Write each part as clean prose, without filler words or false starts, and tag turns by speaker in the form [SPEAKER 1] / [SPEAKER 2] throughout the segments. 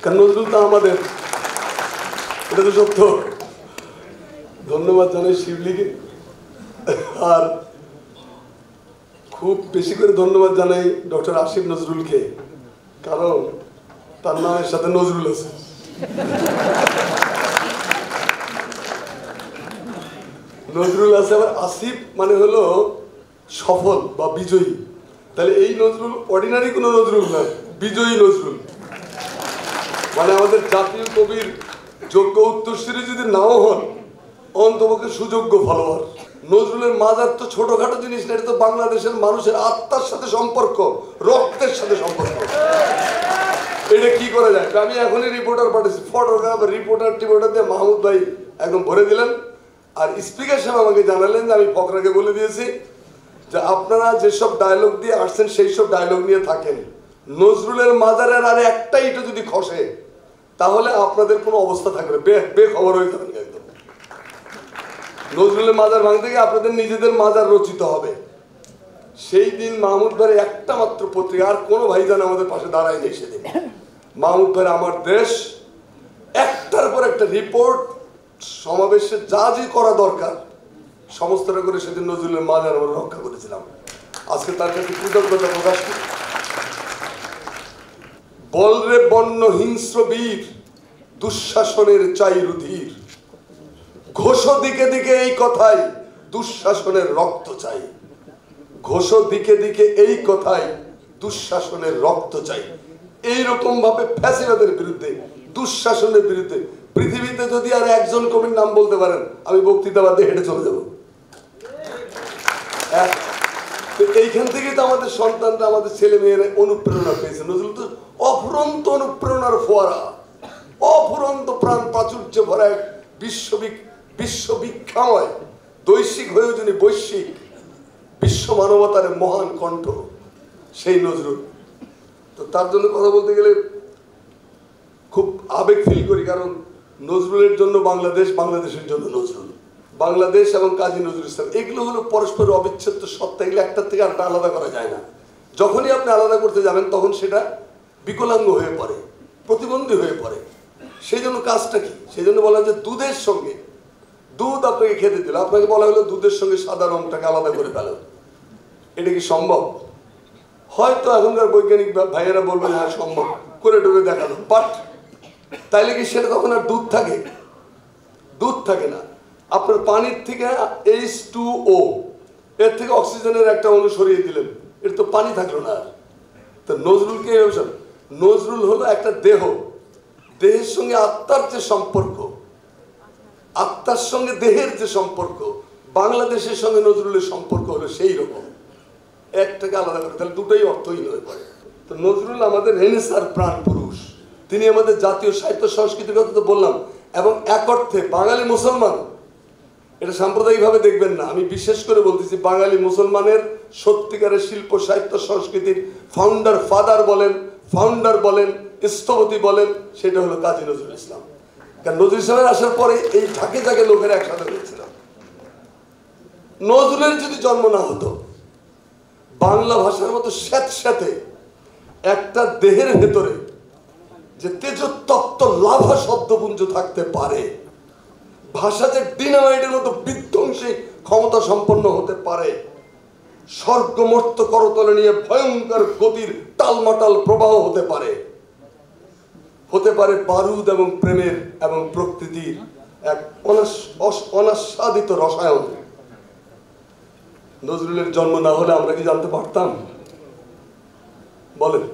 [SPEAKER 1] কারণ নজরুল তো আমাদের, এটা তো সত্য। ধন্যবাদ জানাই শিবলিকে, আর খুব বেশি করে ধন্যবাদ জানাই ডক্টর আসিফ নজরুলকে, কারণ তার নামের সাথে নজরুল আছে। নজরুল আছে, আবার আসিফ মানে হলো সফল বা বিজয়ী। তাহলে এই নজরুল অর্ডিনারি কোনো নজরুল নয়, বিজয়ী নজরুল। মানে আমাদের জাতীয় কবির যোগ্য উত্তরসূরি যদি নাও হন, অন্তপক্ষে সুযোগ্য ফলোয়ার। নজরুলের মাজার তো ছোটখাটো জিনিস না, এটা তো বাংলাদেশের মানুষের আত্মার সাথে সম্পর্ক, রক্তের সাথে সম্পর্ক। এটা কি করা যায়? আমি এখনই রিপোর্টার পাঠিয়েছি, ফটোগ্রাফার রিপোর্টার দিয়ে মাহমুদ ভাই একদম ভরে দিলেন। আর স্পিকার সাহেব আমাকে জানালেন যে আমি ফকরাকে বলে দিয়েছি যে আপনারা যেসব ডায়লগ দিয়ে আসছেন সেই সব ডায়লগ নিয়ে থাকেন। নজরুলের মাজারের আর একটা ইটও যদি খসে তাহলে আপনাদের কোনো অবস্থা থাকবে না, বেখবর হয়ে যাবেন একদম। নজরুলের মাজার ভাঙতে গিয়ে আপনাদের নিজেদের মাজার রচিত হবে। সেই দিন মাহমুদ ভাইয়ের একটা মাত্র পত্রিকা, আর কোনো ভাইজান আমাদের পাশে দাঁড়ায় নেই সেদিন। মাহমুদ ভাইয়ের আমার দেশ একটার পর একটা রিপোর্ট, সমাবেশে যা যে করা দরকার সমস্তটা করে সেদিন নজরুলের মাজার আমরা রক্ষা করেছিলাম। আজকে তার কাছে কৃতজ্ঞতা প্রকাশ করি। বলরে বন্য হিংস্র বীর, দুঃশাসনের চাই রুধির। ঘোষ দিকে দিকে এই কথাই, দুঃশাসনের রক্ত চাই। ঘোষ দিকে দিকে এই কথাই, দুঃশাসনের রক্ত চাই। এইরকম ভাবে ফ্যাসিবাদের বিরুদ্ধে, দুঃশাসনের বিরুদ্ধে পৃথিবীতে যদি আর একজন কবির নাম বলতে পারেন, আমি বক্তৃতা বাদে হেঁটে চলে যাব। এইখান থেকেই তো আমাদের সন্তানরা, আমাদের ছেলে মেয়েরা অনুপ্রেরণা পেয়েছে। নজরুল তো অফুরন্ত অনুপ্রেরণার ফোয়ারা, অফুরন্ত প্রাণ প্রাচুর্য ভরা এক বিশ্ববিখ্যাময়, দৈশিক হয়েও যিনি বৈশ্বিক বিশ্ব মানবতার মহান কণ্ঠ, সেই নজরুল। তো তার জন্য কথা বলতে গেলে খুব আবেগ ফিল করি, কারণ নজরুলের জন্য বাংলাদেশ, বাংলাদেশের জন্য নজরুল। বাংলাদেশ এবং কাজী নজরুল ইসলাম এগুলো হলো পরস্পর অবিচ্ছেদ্য সত্তা। এগুলো একটার থেকে আরেকটা আলাদা করা যায় না। যখনই আপনি আলাদা করতে যাবেন তখন সেটা বিকলাঙ্গ হয়ে পড়ে, প্রতিবন্ধী হয়ে পড়ে। সেই জন্য কাজটা কি? সেই জন্য বলা যে দুধের সঙ্গে, দুধ আপনাকে খেতে দিল, আপনাকে বলা হলো দুধের সঙ্গে সাদা রংটাকে আলাদা করে ফেলো। এটা কি সম্ভব? হয়তো এখনকার বৈজ্ঞানিক ভাইয়েরা বলবেন হ্যাঁ সম্ভব, করে ডরে দেখালো। বাট তাইলে কি সেটা তখন আর দুধ থাকে? দুধ থাকে না। আপনার পানির থেকে H2O, এর থেকে অক্সিজেনের একটা অণু সরিয়ে দিলেন, এটা তো পানি থাকলো না। তো নজরুলকে নজরুল হলো একটা দেহ, দেহের সঙ্গে আত্মার যে সম্পর্ক, আত্মার সঙ্গে দেহের যে সম্পর্ক, বাংলাদেশের সঙ্গে নজরুলের সম্পর্ক হলো সেই রকম। একটাকে আলাদা করে তাহলে দুটোই অর্থহীন হয়ে পড়ে। তো নজরুল আমাদের রেনেসার প্রাণ পুরুষ, তিনি আমাদের জাতীয় সাহিত্য সংস্কৃতির কথা তো বললাম, এবং এক অর্থে বাঙালি মুসলমান। এটা সাম্প্রদায়িকভাবে দেখবেন না, আমি বিশেষ করে বলতেছি বাঙালি মুসলমানের সত্যিকারের শিল্প সাহিত্য সংস্কৃতির ফাদার বলেন, স্থপতি বলেন, সেটা হলো কাজী নজরুল ইসলাম। কারণ নজরুল ইসলামের আসার পরে এই ঝাঁকে ঝাঁকে লোকেরা একসাথে হয়েছিল। নজরুলের যদি জন্ম না হতো, বাংলা ভাষার মতো স্যাঁতস্যাঁতে একটা দেহের ভেতরে যে তেজতত্ত্ব লাভা শব্দপুঞ্জ থাকতে পারে, ভাষা যে ডিনামাইটের মতো বিধ্বংসী ক্ষমতা সম্পন্ন হতে পারে, স্বর্গমর্ত করতলে নিয়ে ভয়ঙ্কর গতির টালমাটাল প্রবাহ হতে পারে বারুদ এবং প্রেমের এবং প্রকৃতির এক অনাস্বাদিত রসায়ন। নজরুলের জন্ম না হলে আমরা কি জানতে পারতাম? বলেন,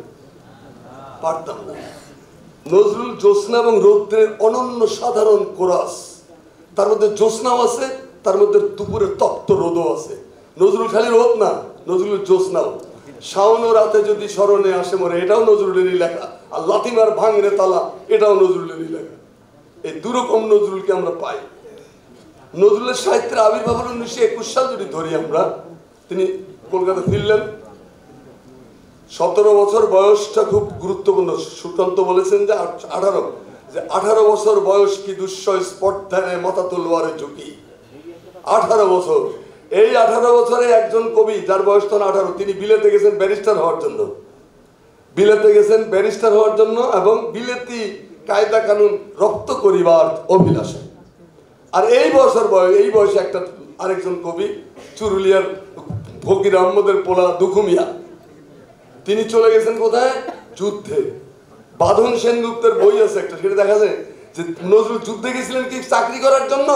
[SPEAKER 1] পারতাম না। নজরুল জ্যোৎস্না এবং রৌদ্রের অনন্য সাধারণ কোরাস, তার মধ্যে জ্যোৎস্নাও আছে, তার মধ্যে দুপুরের তপ্ত রোদও আছে। নজরুল খালি রোদ না, নজরুল জ্যোৎস্নাও। শাওন রাতে যদি স্মরণে আসে মরে, এটাও নজরুলেরই লেখা। আর লাতিমার ভাঙরে তালা, এটাও নজরুলেরই লেখা। এই দুরকম নজরুলকে আমরা পাই। নজরুলের সাহিত্যের আবির্ভাব 1921 সাল যদি ধরি আমরা, তিনি কলকাতা ফিরলেন। 17 বছর বয়সটা খুব গুরুত্বপূর্ণ। সুকান্ত বলেছেন যে 18 বছর বয়স কি দুঃসহ স্পর্ধায় মাথা তলোয়ারে ঝুঁকি। 18 বছর, এই 18 বছরে একজন কবি যার বয়স তখন 18, তিনি বিলেতে গেছেন ব্যারিস্টার হওয়ার জন্য। বিলেতে গেছেন ব্যারিস্টার হওয়ার জন্য এবং বিলেতি কায়দা কানুন রপ্ত করিবার অভিলাষে। আর এই বয়সে একটা আরেকজন কবি চুরুলিয়ার ফকির আহমদের পোলা দুখুমিয়া, তিনি চলে গেছেন কোথায়? যুদ্ধে। বাঁধন সেনগুপ্তের বই আছে একটা, সেটা দেখা যায় যে নজরুল যুদ্ধে গেছিলেন কি চাকরি করার জন্য?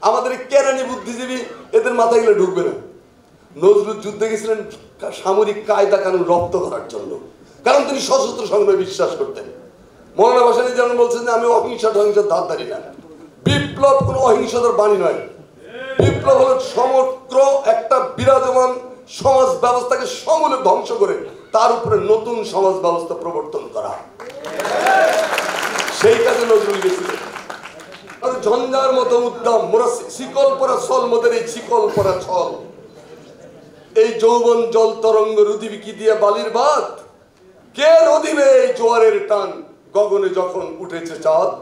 [SPEAKER 1] আমাদের কেরানি বুদ্ধিজীবী এদের মাথায় গেলে ঢুকবে না। নজরুল যুদ্ধে গেছিলেন সামরিক কায়দা কানুন রপ্ত করার জন্য, কারণ তিনি সশস্ত্র সংগ্রামে বিশ্বাস করতেন। মৌলানা ভাসানী যেমন বলছেন যে আমি অহিংসা টহিংসার ধার ধারি না। বিপ্লব কোনো অহিংসতার বাণী নয়। বিপ্লব হলো সমগ্র একটা বিরাজমান সমাজ ব্যবস্থাকে সমূলে ধ্বংস করে তার উপরে নতুন সমাজ ব্যবস্থা প্রবর্তন করা। সেই কাজে নজরুল গেছিলেন। ঝঞ্ঝার মতো উদ্যম, মোরা শিকল পরা ছল, মোদের এই শিকল পরা ছল। এই যৌবন জল তরঙ্গ রুদিবি কি দিয়ে বালির ভাত, কে রদিবে এই জোয়ারের টান, গগনে যখন উঠেছে চাঁদ।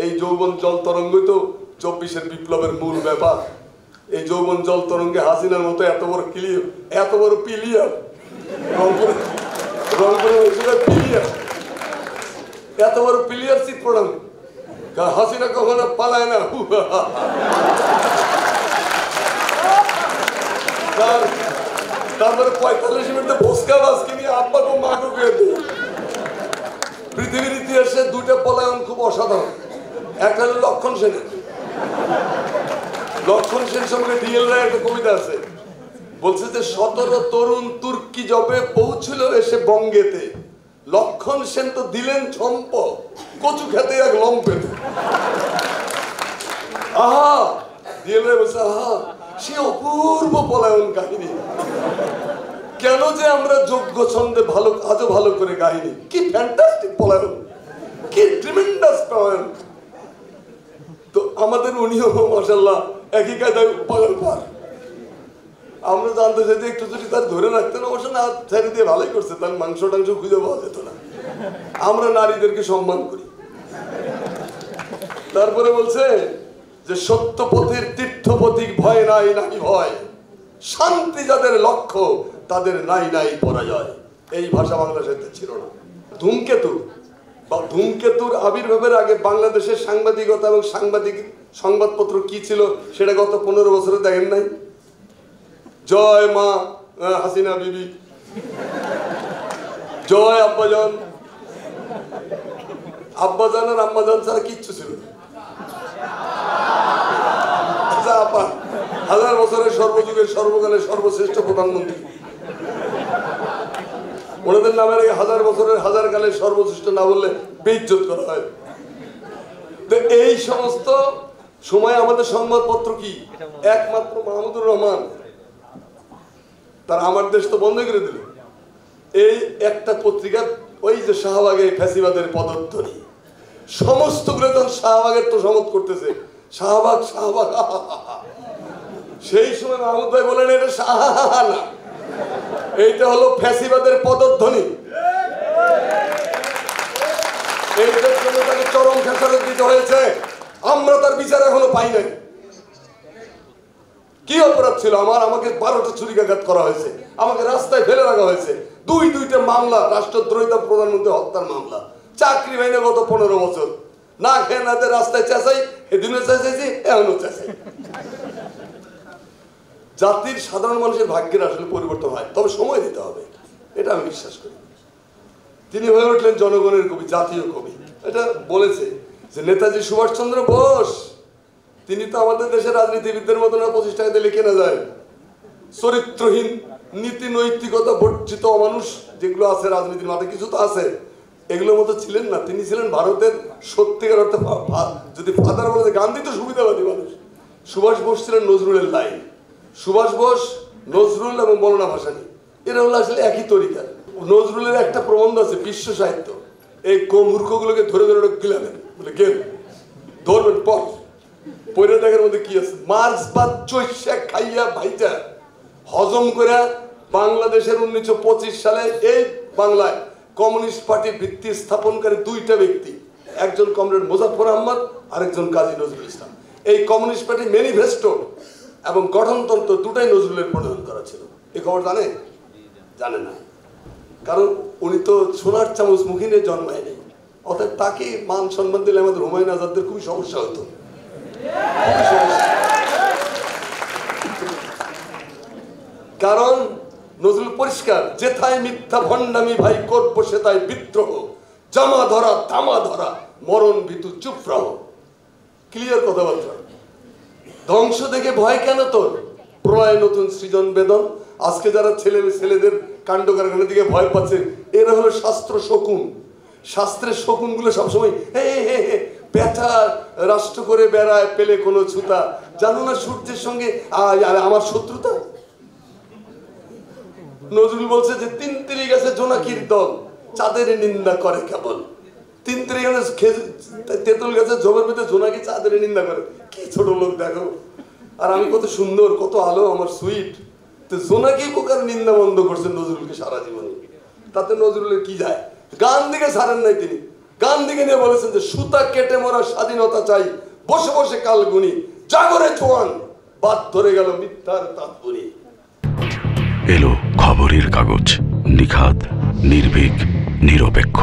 [SPEAKER 1] এই যৌবন জল তরঙ্গই তো 24-এর বিপ্লবের মূল ব্যাপার। এই যৌবন জল তরঙ্গে হাসিনার মতো এত বড় ক্লিয়ার, এত বড় পিলিয়ার, রংপুরে হয়েছিল পিলিয়ার, এত বড় পিলিয়ার চিত পড়ান। হাসিনা কখনো পালায় না। তারপরে 45 মিনিটে বসকা বাসকে নিয়ে আব্বাকে মাকে পেয়ে দিই। পৃথিবীর ইতিহাসে দুইটা পলায়ন খুব অসাধারণ। একটা হলো লক্ষণ সেনের। লক্ষণ সেন সঙ্গে ডিএল রায় একটা কবিতা আছে, বলছে যে 17 তরুণ তুর্কি জবে পৌঁছল এসে বঙ্গেতে, লক্ষণ সেন তো দিলেন ছম্প, কচু খেতে এক লম্পেতে। আহা, ডিএল রায় বলছে আহা, সে অপূর্ব পলায়ন কাহিনী। কেন যে আমরা যোগ্য ছন্দে ভালো আজও ভালো করে গাইনি। কি ফ্যান্টাস্টিক পলায়ন, কি ট্রিমেন্ডাস পলায়ন। তো আমাদের উনিও মাশাআল্লাহ একই কায়দায় পাগল পার। আমরা জানতে চাই যে একটু যদি তার ধরে রাখতেন, অবশ্য না ছেড়ে দিয়ে ভালোই করছে, তার মাংস টাংস খুঁজে পাওয়া যেত না। আমরা নারীদেরকে সম্মান করি। তারপরে বলছে যে সত্য পথের তীর্থপথিক ভয় নাই নাকি ভয়, শান্তি যাদের লক্ষ্য তাদের নাই নাই পরাজয়। এই ভাষা বাংলা সাহিত্যে ছিল না। ধূমকেতু বা ধূমকেতুর আবির্ভাবের আগে বাংলাদেশের সাংবাদিকতা এবং সংবাদপত্র কি ছিল সেটা গত 15 বছরে দেখেন নাই? জয় মা হাসিনা বিবি, জয় আব্বাজান। আব্বাজান আর আম্মাজান ছাড়া কিচ্ছু ছিল না। আপা 1000 বছরের সর্বযুগের সর্বকালের সর্বশ্রেষ্ঠ প্রধানমন্ত্রী, ওনাদের নামের আগে 1000 বছরের হাজার কালের সর্বশ্রেষ্ঠ না বললে বেইজ্জত করা হয়। তো এই সমস্ত সময় আমাদের সংবাদপত্র কি একমাত্র মাহমুদুর রহমান তার আমার দেশ তো বন্ধ করে দিল। এই একটা পত্রিকা, ওই যে শাহবাগে ফ্যাসিবাদের পদধ্বনি, সমস্তগুলো যখন শাহবাগের তো সমত করতেছে, শাহবাগ শাহবাগ। সেই সময় মাহমুদ ভাই বলেন এটা শাহা না, এইটা হলো ফ্যাসিবাদের পদধ্বনি। এইটার জন্য তাকে চরম খেসারত দিতে হয়েছে। আমরা তার বিচার এখনো পাই নাই। কি অপরাধ ছিল আমার? আমাকে 12টা ছুরিকাঘাত করা হয়েছে, আমাকে রাস্তায় ফেলে রাখা হয়েছে, দুইটা মামলা, রাষ্ট্রদ্রোহিতা, প্রধানমন্ত্রী হত্যার মামলা, চাকরি পাইনি গত 15 বছর, না খেয়ে না রাস্তায় চেঁচাই, এদিনও চেঁচাইছি, এখনো চেঁচাই। জাতির সাধারণ মানুষের ভাগ্যের আসলে পরিবর্তন হয়, তবে সময় দিতে হবে, এটা আমি বিশ্বাস করি। তিনি হয়ে উঠলেন জনগণের কবি, জাতীয় কবি। এটা বলেছে যে নেতাজি সুভাষচন্দ্র বোস, তিনি তো আমাদের দেশের রাজনীতিবিদদের মতো না 25 টাকা দিয়ে লিখে না যায়। চরিত্রহীন, নীতি নৈতিকতা বর্জিত অমানুষ যেগুলো আছে রাজনীতির মাঠে, কিছু তো আছে, এগুলোর মতো ছিলেন না। তিনি ছিলেন ভারতের সত্যিকার অর্থে, যদি ফাদার বলে, গান্ধী তো সুবিধাবাদী মানুষ, সুভাষ বোস ছিলেন নজরুলের লাইন। সুভাষ বোস, নজরুল এবং মৌলানা ভাসানী এরা হলো আসলে একই তরিকা। নজরুলের একটা প্রবন্ধ আছে বিশ্ব সাহিত্য, এই মূর্খগুলোকে ধরে ধরে গিলাবেন, বলে গেল ধরবেন, পর পয়রা দেখার মধ্যে কি আছে, মার্চ বাদ চৈশা খাইয়া ভাইজা হজম করে বাংলাদেশের 1925 সালে এই বাংলায় কমিউনিস্ট পার্টির ভিত্তি স্থাপনকারী 2টা ব্যক্তি, একজন কমরেড মুজাফফর আহমদ, আরেকজন কাজী নজরুল ইসলাম। এই কমিউনিস্ট পার্টির ম্যানিফেস্টো এবং গঠনতন্ত্র দুটাই নজরুলের প্রণয়ন করা ছিল। এই খবর জানে? জানে না। কারণ উনি তো সোনার চামচ মুখে নিয়ে জন্মায়নি, অর্থাৎ তাকে মান সম্মান দিলে আমাদের হুমায়ুন আজাদের খুবই সমস্যা হতো, খুবই সমস্যা। কারণ নজরুল পরিষ্কার, যেথায় মিথ্যা ভণ্ডামি ভাই করবো সেথায় বিদ্রোহ, জামা ধরা তামা ধরা মরণ ভীতু চুপ রহ। ক্লিয়ার কথাবার্তা। ধ্বংস দেখে ভয় কেন তোর, প্রলয় নতুন সৃজন বেদন। আজকে যারা ছেলেদের কাণ্ড কারখানার দিকে ভয় পাচ্ছে, এরা হলো শাস্ত্র শকুন। শাস্ত্রের শকুন গুলো সবসময় হে হে হে ব্যথা রাষ্ট্র করে বেড়ায়, পেলে কোনো ছুতা, জানো না সূর্যের সঙ্গে আমার শত্রুতা। নজরুল বলছে যে তিনতিরি গেছে জোনাকির দল, চাঁদের নিন্দা করে কেবল। তিনতিরি গেছে তেঁতুল গাছে জমের ভিতরে জোনাকি চাঁদের নিন্দা করে, কি ছোট লোক দেখো। আর আমি কত সুন্দর, কত আলো, আমার সুইট। তো জোনাকি পোকার নিন্দা বন্ধ করছেন নজরুলকে সারা জীবনে। তাতে নজরুলের কি যায়? গান দিকে ছাড়েন নাই তিনি। গান দিকে নিয়ে বলেছেন যে সুতা কেটে মরা স্বাধীনতা চাই, বসে বসে কাল গুনি, জাগরে জোয়ান বাদ ধরে গেল মিথ্যার তাৎপরি।
[SPEAKER 2] এলো খবরের কাগজ, নিখাত, নির্ভীক, নিরপেক্ষ।